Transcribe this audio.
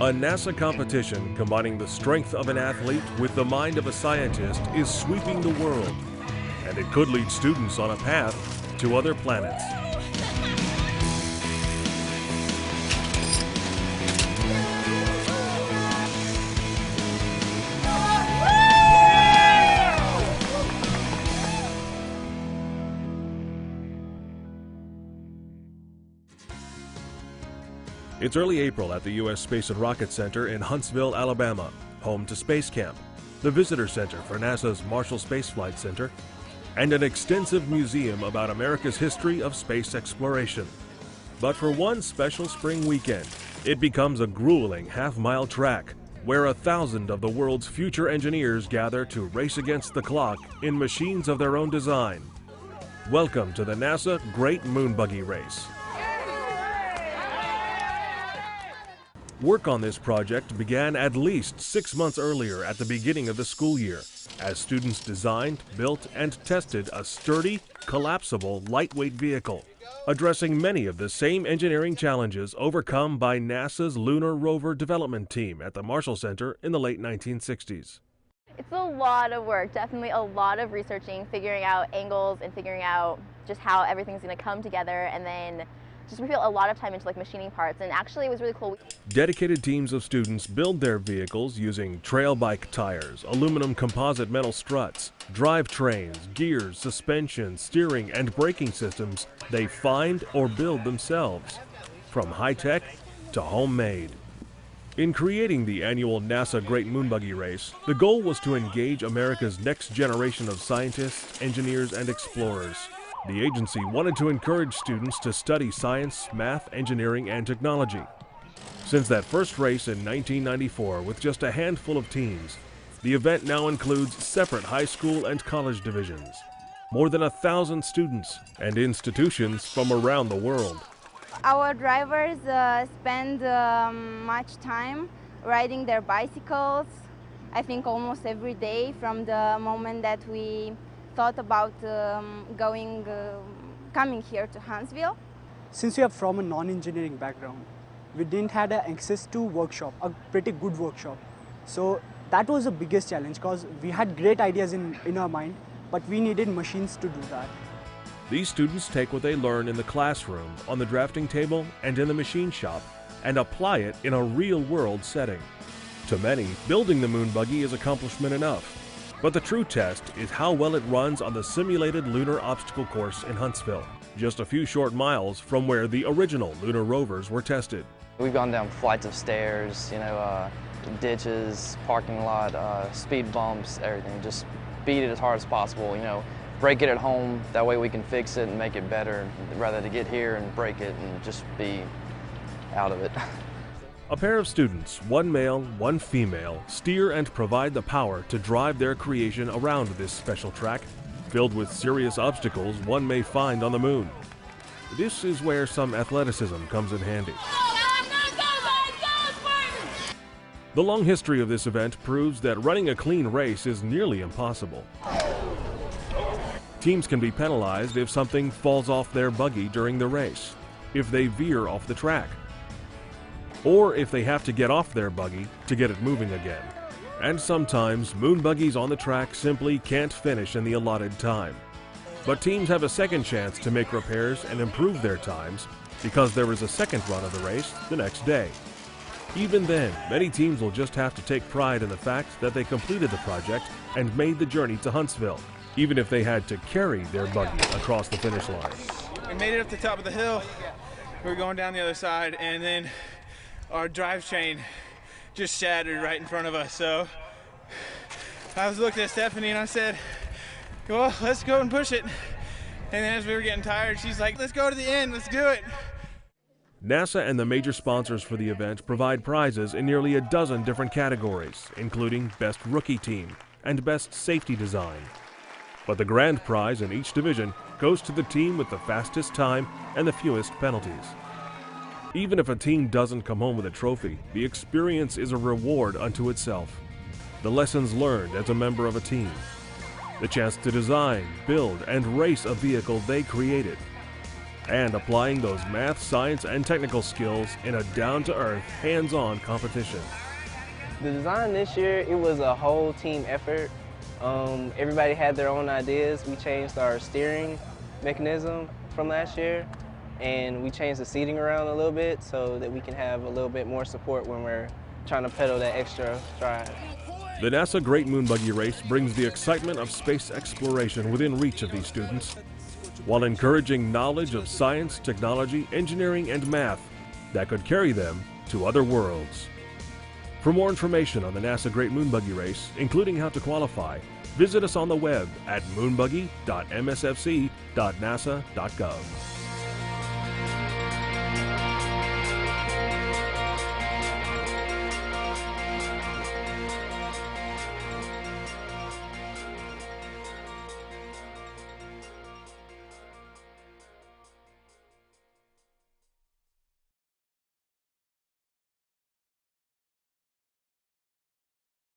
A NASA competition combining the strength of an athlete with the mind of a scientist is sweeping the world, and it could lead students on a path to other planets. It's early April at the U.S. Space and Rocket Center in Huntsville, Alabama, home to Space Camp, the visitor center for NASA's Marshall Space Flight Center, and an extensive museum about America's history of space exploration. But for one special spring weekend, it becomes a grueling half-mile track where 1,000 of the world's future engineers gather to race against the clock in machines of their own design. Welcome to the NASA Great Moonbuggy Race. Work on this project began at least 6 months earlier at the beginning of the school year, as students designed, built, and tested a sturdy, collapsible, lightweight vehicle, addressing many of the same engineering challenges overcome by NASA's Lunar Rover Development Team at the Marshall Center in the late 1960s. It's a lot of work, definitely a lot of researching, figuring out angles and figuring out just how everything's going to come together, and then we put a lot of time into machining parts, and actually it was really cool. Dedicated teams of students build their vehicles using trail bike tires, aluminum composite metal struts, drivetrains, gears, suspension, steering, and braking systems they find or build themselves, from high-tech to homemade. In creating the annual NASA Great Moonbuggy Race, the goal was to engage America's next generation of scientists, engineers, and explorers. The agency wanted to encourage students to study science, math, engineering, and technology. Since that first race in 1994 with just a handful of teams, the event now includes separate high school and college divisions, more than 1,000 students, and institutions from around the world. Our drivers spend much time riding their bicycles, I think almost every day from the moment that we thought about coming here to Huntsville. Since we are from a non-engineering background, we didn't have access to workshop, a pretty good workshop. So that was the biggest challenge, because we had great ideas in our mind, but we needed machines to do that. These students take what they learn in the classroom, on the drafting table, and in the machine shop, and apply it in a real-world setting. To many, building the Moonbuggy is accomplishment enough. But the true test is how well it runs on the simulated lunar obstacle course in Huntsville, just a few short miles from where the original lunar rovers were tested. We've gone down flights of stairs, ditches, parking lot, speed bumps, everything. Just beat it as hard as possible, break it at home, that way we can fix it and make it better, rather than get here and break it and just be out of it. A pair of students, one male, one female, steer and provide the power to drive their creation around this special track, filled with serious obstacles one may find on the moon. This is where some athleticism comes in handy. The long history of this event proves that running a clean race is nearly impossible. Teams can be penalized if something falls off their buggy during the race, if they veer off the track, or if they have to get off their buggy to get it moving again. And sometimes, moonbuggies on the track simply can't finish in the allotted time. But teams have a second chance to make repairs and improve their times because there is a second run of the race the next day. Even then, many teams will just have to take pride in the fact that they completed the project and made the journey to Huntsville, even if they had to carry their buggy across the finish line. We made it up the top of the hill. We were going down the other side, and then our drivetrain just shattered right in front of us. So I was looking at Stephanie and I said, well, let's go and push it. And then as we were getting tired, she's like, let's go to the end, let's do it. NASA and the major sponsors for the event provide prizes in nearly a dozen different categories, including Best Rookie Team and Best Safety Design. But the grand prize in each division goes to the team with the fastest time and the fewest penalties. Even if a team doesn't come home with a trophy, the experience is a reward unto itself. The lessons learned as a member of a team, the chance to design, build, and race a vehicle they created, and applying those math, science, and technical skills in a down-to-earth, hands-on competition. The design this year, it was a whole team effort. Everybody had their own ideas. We changed our steering mechanism from last year, and we changed the seating around a little bit so that we can have a little bit more support when we're trying to pedal that extra stride. The NASA Great Moonbuggy Race brings the excitement of space exploration within reach of these students, while encouraging knowledge of science, technology, engineering, and math that could carry them to other worlds. For more information on the NASA Great Moonbuggy Race, including how to qualify, visit us on the web at moonbuggy.msfc.nasa.gov.